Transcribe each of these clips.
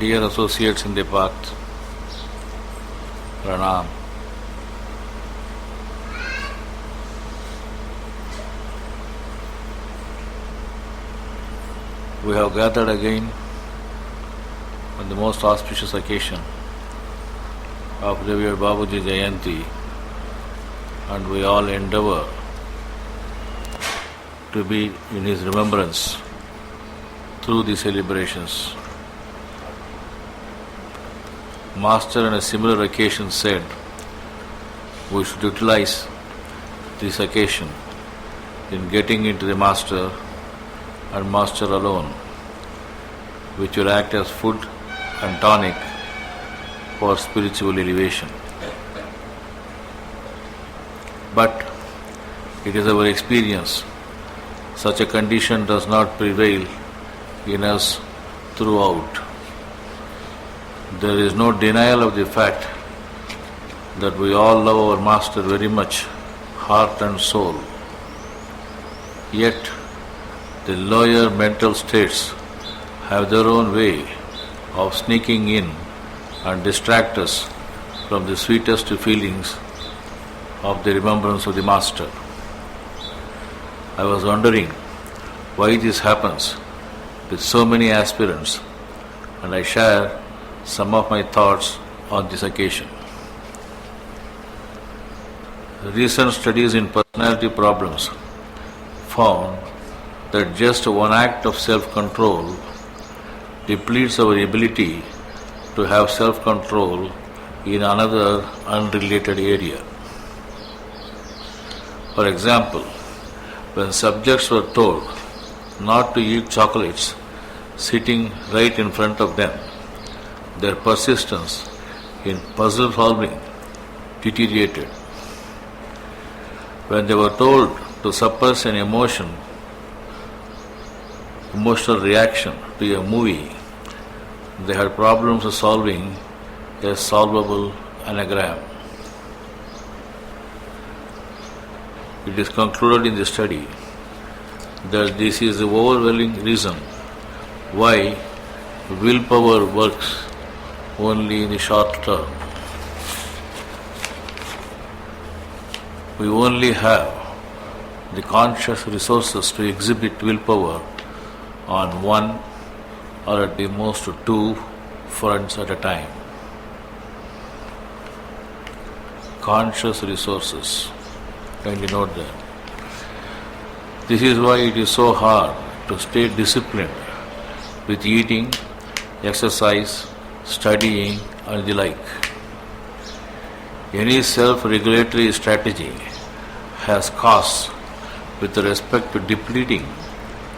Dear associates in the path, Pranam. We have gathered again on the most auspicious occasion of revered Babuji Jayanti, and we all endeavour to be in his remembrance through the celebrations. Master on a similar occasion said we should utilize this occasion in getting into the Master and Master alone, which will act as food and tonic for spiritual elevation. But it is our experience such a condition does not prevail in us throughout. There is no denial of the fact that we all love our Master very much, heart and soul. Yet the lower mental states have their own way of sneaking in and distract us from the sweetest feelings of the remembrance of the Master. I was wondering why this happens with so many aspirants, and I share some of my thoughts on this occasion. Recent studies in personality problems found that just one act of self-control depletes our ability to have self-control in another unrelated area. For example, when subjects were told not to eat chocolates sitting right in front of them, their persistence in puzzle solving deteriorated. When they were told to suppress an emotional reaction to a movie, they had problems solving a solvable anagram. It is concluded in the study that this is the overwhelming reason why willpower works only in the short term. We only have the conscious resources to exhibit willpower on one or at the most two fronts at a time. Conscious resources. Kindly note that. This is why it is so hard to stay disciplined with eating, exercise, studying and the like. Any self-regulatory strategy has costs with respect to depleting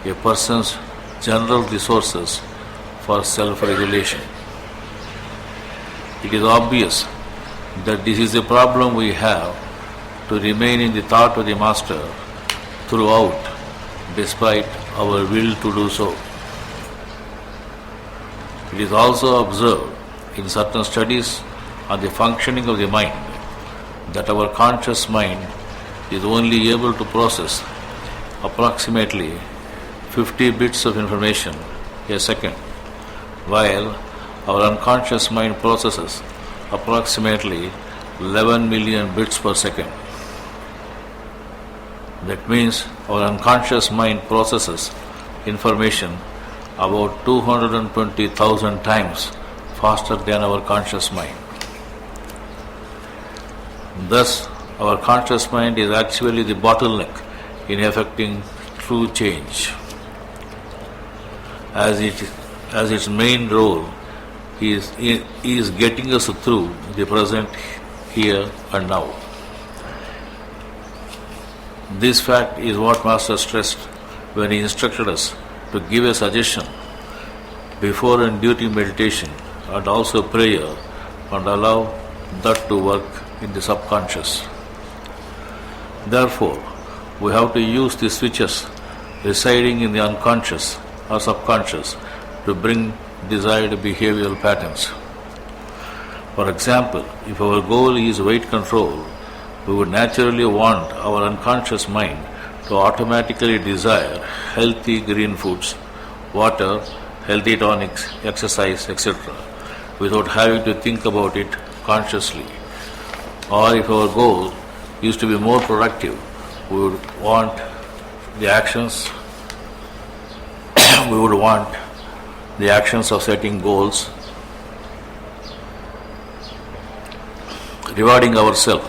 a person's general resources for self-regulation. It is obvious that this is a problem we have to remain in the thought of the Master throughout, despite our will to do so. It is also observed in certain studies on the functioning of the mind that our conscious mind is only able to process approximately 50 bits of information a second, while our unconscious mind processes approximately 11 million bits per second. That means our unconscious mind processes information about 220,000 times faster than our conscious mind. Thus, our conscious mind is actually the bottleneck in effecting true change. As its main role is getting us through the present here and now. This fact is what Master stressed when he instructed us to give a suggestion before and during meditation and also prayer, and allow that to work in the subconscious. Therefore, we have to use the switches residing in the unconscious or subconscious to bring desired behavioral patterns. For example, if our goal is weight control, we would naturally want our unconscious mind to automatically desire healthy green foods, water healthy tonics, exercise, etc., without having to think about it consciously. Or if our goal is to be more productive, we would want the actions of setting goals, rewarding ourselves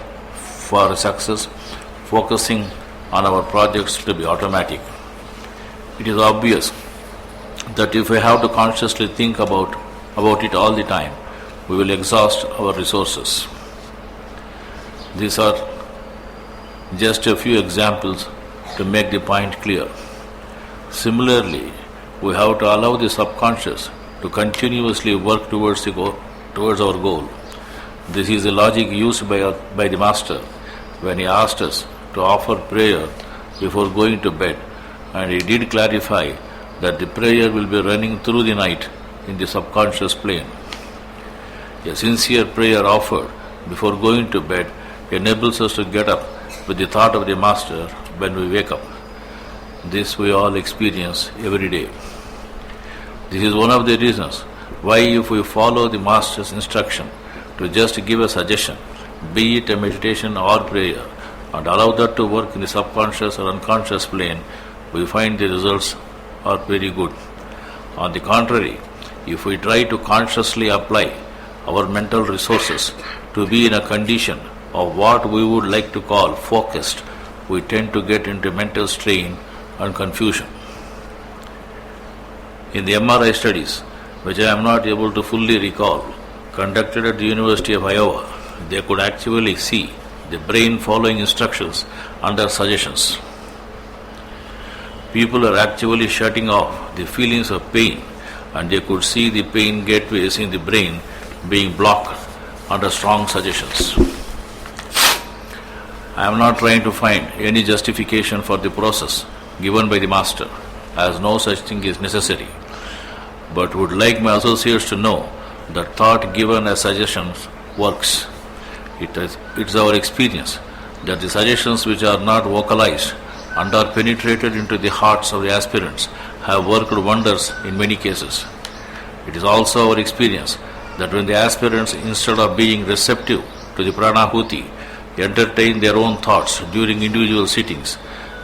for success, focusing on our projects to be automatic. It is obvious that if we have to consciously think about it all the time, we will exhaust our resources. These are just a few examples to make the point clear. Similarly, we have to allow the subconscious to continuously work towards our goal. This is the logic used by the Master when he asked us to offer prayer before going to bed, and he did clarify that the prayer will be running through the night in the subconscious plane. A sincere prayer offered before going to bed enables us to get up with the thought of the Master when we wake up. This we all experience every day. This is one of the reasons why, if we follow the Master's instruction to just give a suggestion, be it a meditation or prayer, and allow that to work in the subconscious or unconscious plane, we find the results are very good. On the contrary, if we try to consciously apply our mental resources to be in a condition of what we would like to call focused, we tend to get into mental strain and confusion. In the MRI studies, which I am not able to fully recall, conducted at the University of Iowa, they could actually see the brain following instructions under suggestions. People are actually shutting off the feelings of pain, and they could see the pain gateways in the brain being blocked under strong suggestions. I am not trying to find any justification for the process given by the Master, as no such thing is necessary, but would like my associates to know that thought given as suggestions works. It is our experience that the suggestions which are not vocalized and are penetrated into the hearts of the aspirants have worked wonders in many cases. It is also our experience that when the aspirants, instead of being receptive to the Pranahuti, entertain their own thoughts during individual sittings,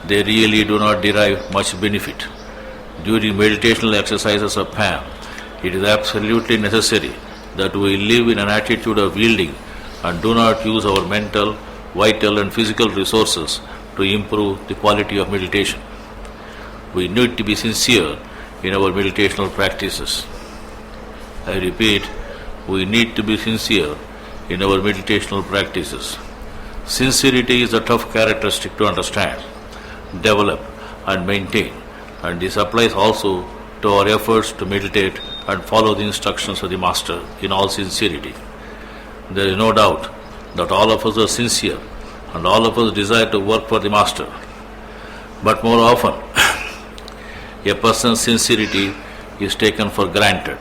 they really do not derive much benefit. During meditational exercises of PAM, it is absolutely necessary that we live in an attitude of yielding and do not use our mental, vital and physical resources to improve the quality of meditation. We need to be sincere in our meditational practices. I repeat, we need to be sincere in our meditational practices. Sincerity is a tough characteristic to understand, develop and maintain, and this applies also to our efforts to meditate and follow the instructions of the Master in all sincerity. There is no doubt that all of us are sincere and all of us desire to work for the Master. But more often, a person's sincerity is taken for granted.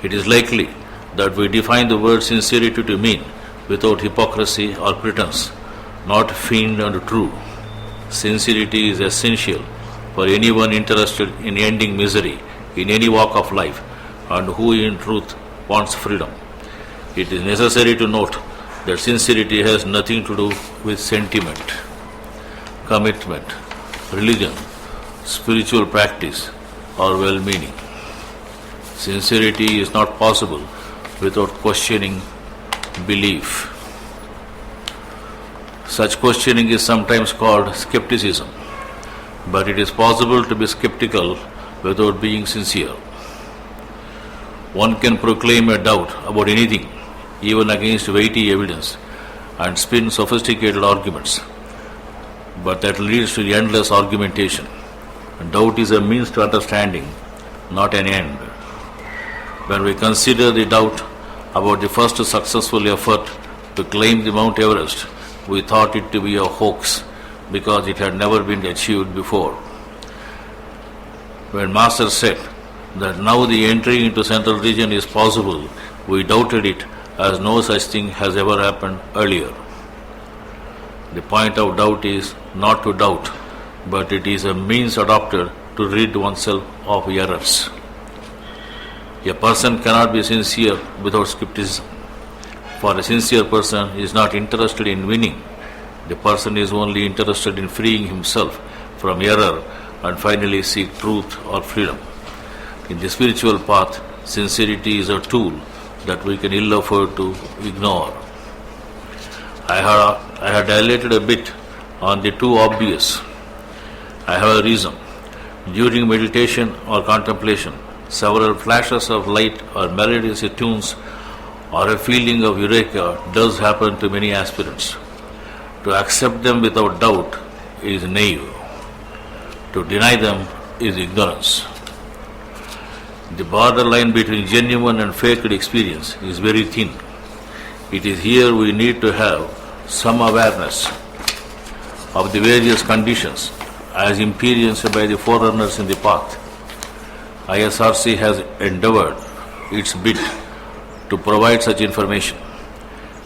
It is likely that we define the word sincerity to mean without hypocrisy or pretense, not feigned and true. Sincerity is essential for anyone interested in ending misery in any walk of life and who in truth wants freedom. It is necessary to note that sincerity has nothing to do with sentiment, commitment, religion, spiritual practice or well-meaning. Sincerity is not possible without questioning belief. Such questioning is sometimes called skepticism, but it is possible to be skeptical without being sincere. One can proclaim a doubt about anything, even against weighty evidence, and spin sophisticated arguments, but that leads to endless argumentation. Doubt is a means to understanding, not an end. When we consider the doubt about the first successful effort to climb the Mount Everest, we thought it to be a hoax because it had never been achieved before. When Master said that now the entry into central region is possible, we doubted it as no such thing has ever happened earlier. The point of doubt is not to doubt, but it is a means adopted to rid oneself of errors. A person cannot be sincere without skepticism. For a sincere person is not interested in winning. The person is only interested in freeing himself from error and finally seek truth or freedom. In the spiritual path, sincerity is a tool that we can ill afford to ignore. I had dilated a bit on the too obvious. I have a reason. During meditation or contemplation, several flashes of light or melodious tunes or a feeling of eureka does happen to many aspirants. To accept them without doubt is naive. To deny them is ignorance. The borderline between genuine and faked experience is very thin. It is here we need to have some awareness of the various conditions as experienced by the forerunners in the path. ISRC has endeavored its bit to provide such information.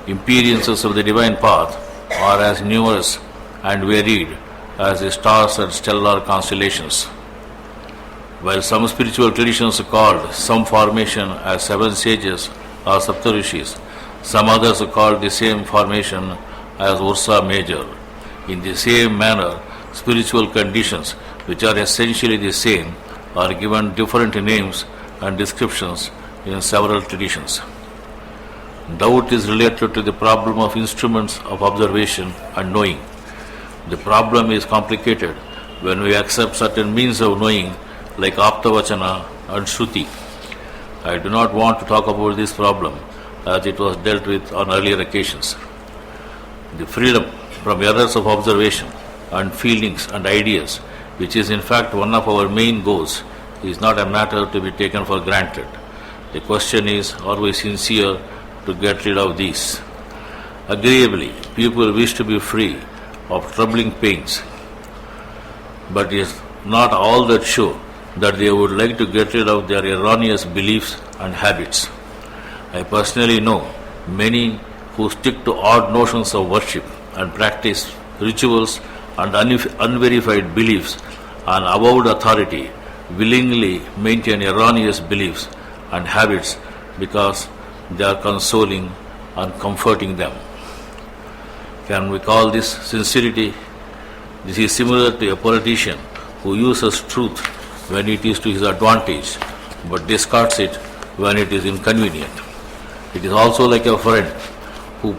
Experiences of the divine path are as numerous and varied as the stars and stellar constellations. While some spiritual traditions called some formation as seven sages or Saptarishis, some others called the same formation as Ursa Major. In the same manner, spiritual conditions, which are essentially the same, are given different names and descriptions in several traditions. Doubt is related to the problem of instruments of observation and knowing. The problem is complicated when we accept certain means of knowing like Aptavachana and Shruti. I do not want to talk about this problem as it was dealt with on earlier occasions. The freedom from errors of observation and feelings and ideas, which is in fact one of our main goals, is not a matter to be taken for granted. The question is, are we sincere to get rid of these? Agreeably, people wish to be free of troubling pains, but it is not all that show that they would like to get rid of their erroneous beliefs and habits. I personally know many who stick to odd notions of worship and practice rituals and unverified beliefs on avowed authority, willingly maintain erroneous beliefs and habits because they are consoling and comforting them. Can we call this sincerity? This is similar to a politician who uses truth when it is to his advantage, but discards it when it is inconvenient. It is also like a friend who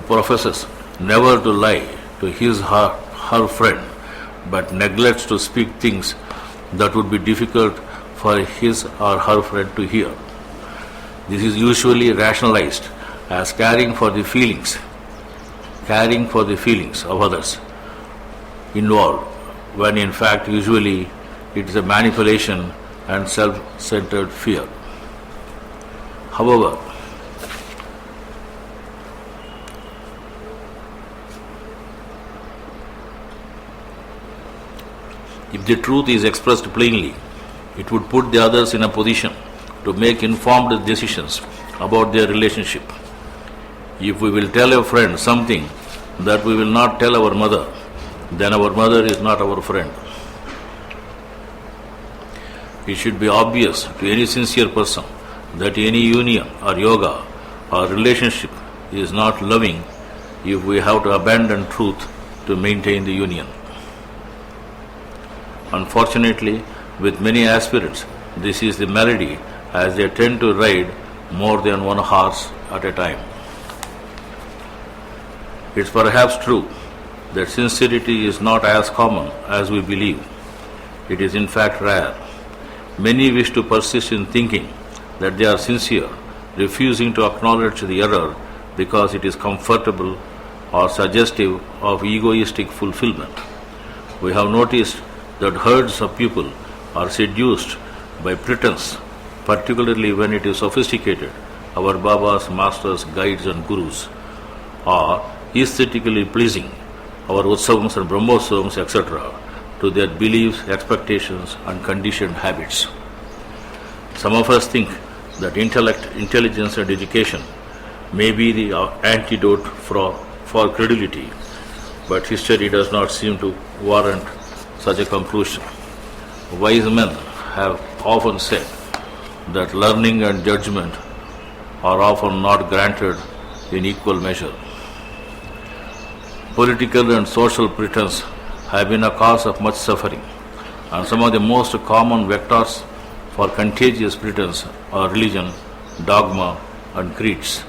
professes never to lie to his or her friend, but neglects to speak things that would be difficult for his or her friend to hear. This is usually rationalized as caring for the feelings of others involved, when in fact usually it is a manipulation and self-centered fear. However, if the truth is expressed plainly, it would put the others in a position to make informed decisions about their relationship. If we will tell a friend something that we will not tell our mother, then our mother is not our friend. It should be obvious to any sincere person that any union or yoga or relationship is not loving if we have to abandon truth to maintain the union. Unfortunately, with many aspirants, this is the malady as they tend to ride more than one horse at a time. It's perhaps true that sincerity is not as common as we believe. It is in fact rare. Many wish to persist in thinking that they are sincere, refusing to acknowledge the error because it is comfortable or suggestive of egoistic fulfillment. We have noticed that herds of people are seduced by pretense, particularly when it is sophisticated. Our Babas, masters, guides and gurus are aesthetically pleasing, our Utsavams and Brahmosavams, etc., to their beliefs, expectations and conditioned habits. Some of us think that intellect, intelligence and education may be the antidote for credulity, but history does not seem to warrant such a conclusion. Wise men have often said that learning and judgment are often not granted in equal measure. Political and social pretense have been a cause of much suffering, and some of the most common vectors for contagious pretense are religion, dogma, and creeds.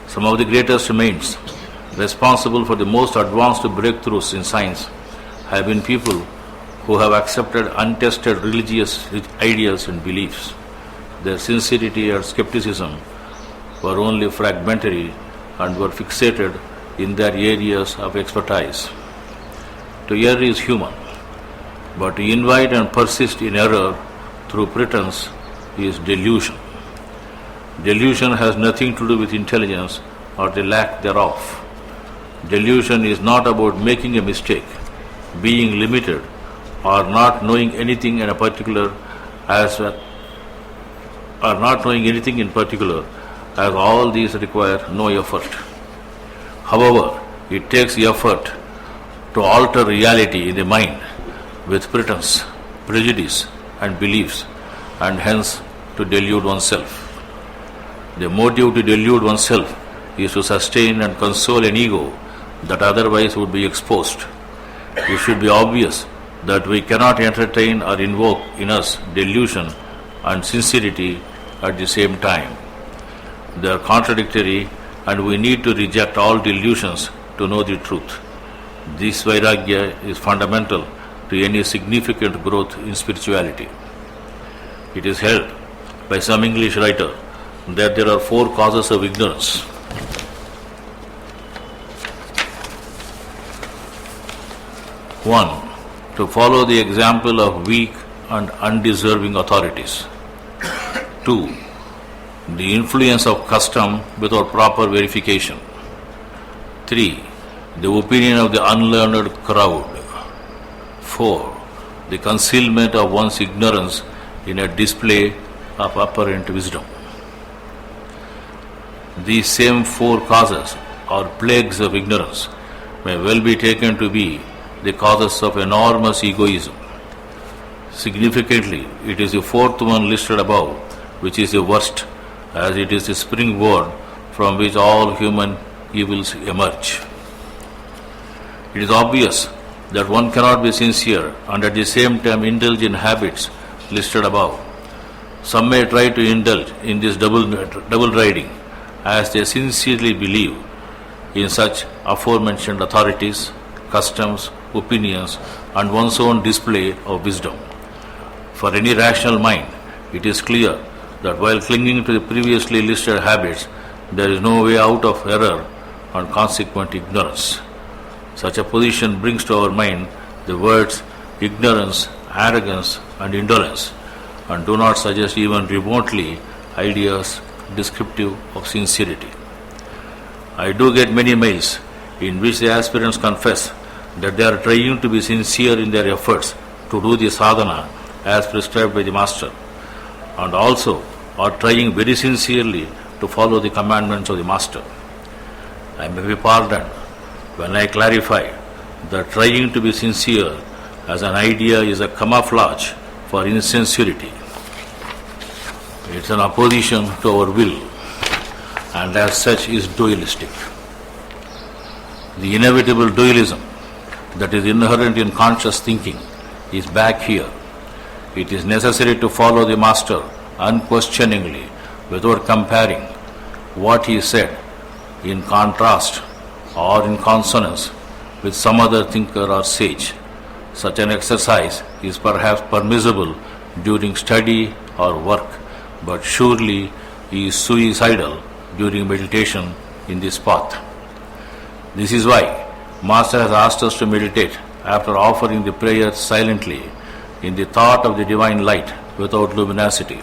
Some of the greatest minds responsible for the most advanced breakthroughs in science have been people who have accepted untested religious ideas and beliefs. Their sincerity and skepticism were only fragmentary and were fixated in their areas of expertise. To err is human, but to invite and persist in error through pretense is delusion. Delusion has nothing to do with intelligence or the lack thereof. Delusion is not about making a mistake, being limited, or not knowing anything in particular, as all these require no effort. However, it takes effort to alter reality in the mind with pretense, prejudice, and beliefs, and hence to delude oneself. The motive to delude oneself is to sustain and console an ego that otherwise would be exposed. It should be obvious that we cannot entertain or invoke in us delusion and sincerity at the same time. They are contradictory, and we need to reject all delusions to know the truth. This vairagya is fundamental to any significant growth in spirituality. It is held by some English writer that there are 4 causes of ignorance. 1. To follow the example of weak and undeserving authorities. 2. The influence of custom without proper verification. 3. The opinion of the unlearned crowd. 4. The concealment of one's ignorance in a display of apparent wisdom. These same 4 causes or plagues of ignorance may well be taken to be the causes of enormous egoism. Significantly, it is the 4th one listed above which is the worst, as it is the springboard from which all human evils emerge. It is obvious that one cannot be sincere and at the same time indulge in habits listed above. Some may try to indulge in this double riding, as they sincerely believe in such aforementioned authorities, customs, opinions, and one's own display of wisdom. For any rational mind, it is clear that while clinging to the previously listed habits, there is no way out of error and consequent ignorance. Such a position brings to our mind the words ignorance, arrogance, and indolence, and do not suggest even remotely ideas descriptive of sincerity. I do get many mails in which the aspirants confess that they are trying to be sincere in their efforts to do the sadhana as prescribed by the master, and also are trying very sincerely to follow the commandments of the master. I may be pardoned when I clarify that trying to be sincere as an idea is a camouflage for insincerity. It's an opposition to our will, and as such is dualistic. The inevitable dualism that is inherent in conscious thinking is back here. It is necessary to follow the master unquestioningly without comparing what he said in contrast or in consonance with some other thinker or sage. Such an exercise is perhaps permissible during study or work, but surely is suicidal during meditation in this path. This is why Master has asked us to meditate after offering the prayer silently in the thought of the divine light without luminosity.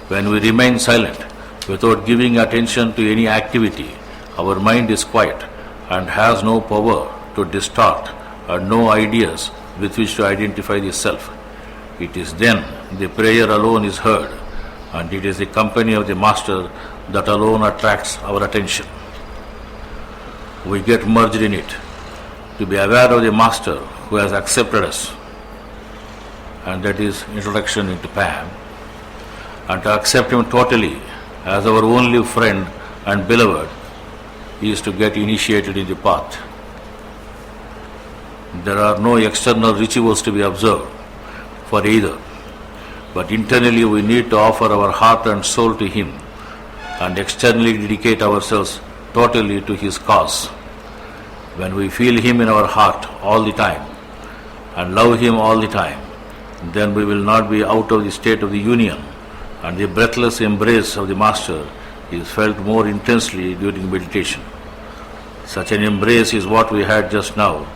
When we remain silent without giving attention to any activity, our mind is quiet and has no power to distort and no ideas with which to identify the self. It is then the prayer alone is heard, and it is the company of the Master that alone attracts our attention. We get merged in it. To be aware of the Master who has accepted us and that is introduction into Pam, and to accept him totally as our only friend and beloved is to get initiated in the path. There are no external rituals to be observed for either, but internally we need to offer our heart and soul to him and externally dedicate ourselves totally to his cause. When we feel him in our heart all the time and love him all the time, then we will not be out of the state of the union, and the breathless embrace of the Master is felt more intensely during meditation. Such an embrace is what we had just now,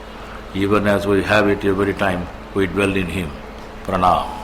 even as we have it every time we dwell in him. Pranam.